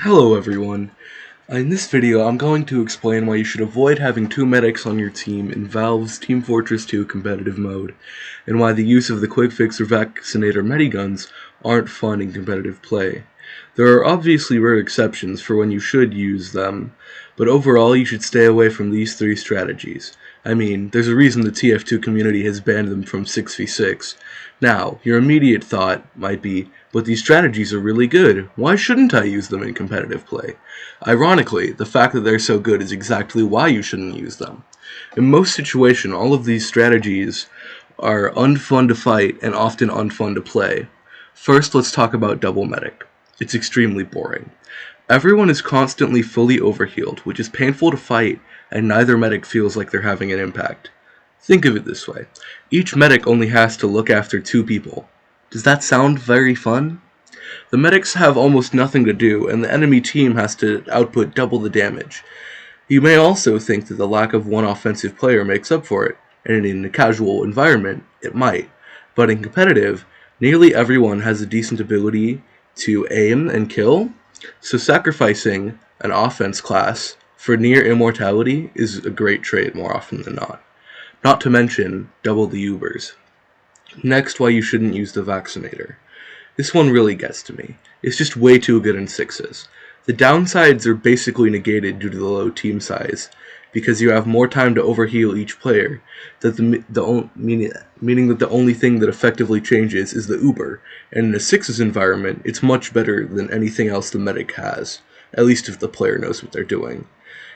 Hello everyone. In this video I'm going to explain why you should avoid having two medics on your team in Valve's Team Fortress 2 competitive mode, and why the use of the quickfix or vaccinator mediguns aren't fun in competitive play. There are obviously rare exceptions for when you should use them, but overall you should stay away from these three strategies. I mean, there's a reason the TF2 community has banned them from 6v6. Now, your immediate thought might be, but these strategies are really good, why shouldn't I use them in competitive play? Ironically, the fact that they're so good is exactly why you shouldn't use them. In most situations, all of these strategies are unfun to fight and often unfun to play. First, let's talk about double medic. It's extremely boring. Everyone is constantly fully overhealed, which is painful to fight, and neither medic feels like they're having an impact. Think of it this way. Each medic only has to look after two people. Does that sound very fun? The medics have almost nothing to do, and the enemy team has to output double the damage. You may also think that the lack of one offensive player makes up for it, and in a casual environment, it might. But in competitive, nearly everyone has a decent ability to aim and kill, so sacrificing an offense class for near immortality is a great trade more often than not. Not to mention, double the Ubers. Next, why you shouldn't use the vaccinator. This one really gets to me. It's just way too good in sixes. The downsides are basically negated due to the low team size, because you have more time to overheal each player, meaning that the only thing that effectively changes is the Uber, and in a sixes environment, it's much better than anything else the medic has, at least if the player knows what they're doing.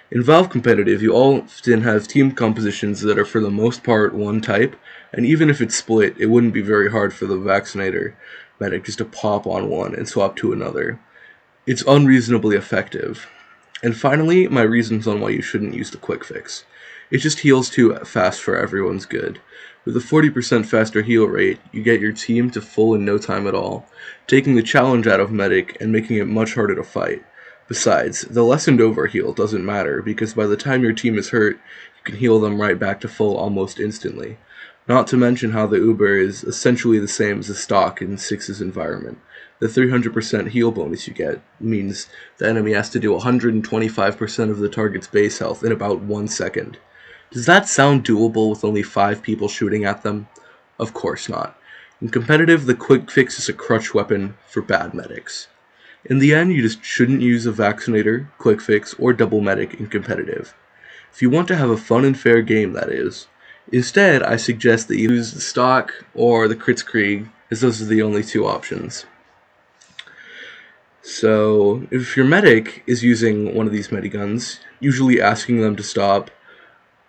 In Valve competitive, you often have team compositions that are for the most part one type, and even if it's split, it wouldn't be very hard for the vaccinator medic just to pop on one and swap to another. It's unreasonably effective. And finally, my reasons on why you shouldn't use the quick fix. It just heals too fast for everyone's good. With a 40% faster heal rate, you get your team to full in no time at all, taking the challenge out of medic and making it much harder to fight. Besides, the lessened overheal doesn't matter, because by the time your team is hurt, you can heal them right back to full almost instantly. Not to mention how the Uber is essentially the same as the stock in 6's environment. The 300% heal bonus you get means the enemy has to do 125% of the target's base health in about 1 second. Does that sound doable with only 5 people shooting at them? Of course not. In competitive, the quick fix is a crutch weapon for bad medics. In the end, you just shouldn't use a vaccinator, quick fix, or double medic in competitive. If you want to have a fun and fair game, that is. Instead, I suggest that you use the stock or the Kritzkrieg, as those are the only two options. So, if your medic is using one of these mediguns, usually asking them to stop,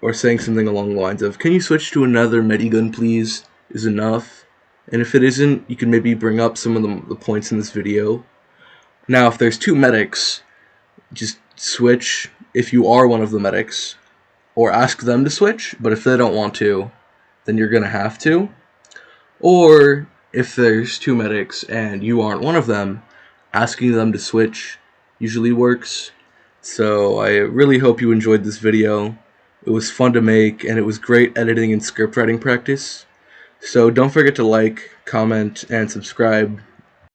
or saying something along the lines of, "Can you switch to another medigun please?" is enough. And if it isn't, you can maybe bring up some of the points in this video. Now, if there's two medics, just switch if you are one of the medics, or ask them to switch, but if they don't want to, then you're going to have to. Or, if there's two medics and you aren't one of them, asking them to switch usually works. So, I really hope you enjoyed this video. It was fun to make, and it was great editing and script writing practice. So don't forget to like, comment, and subscribe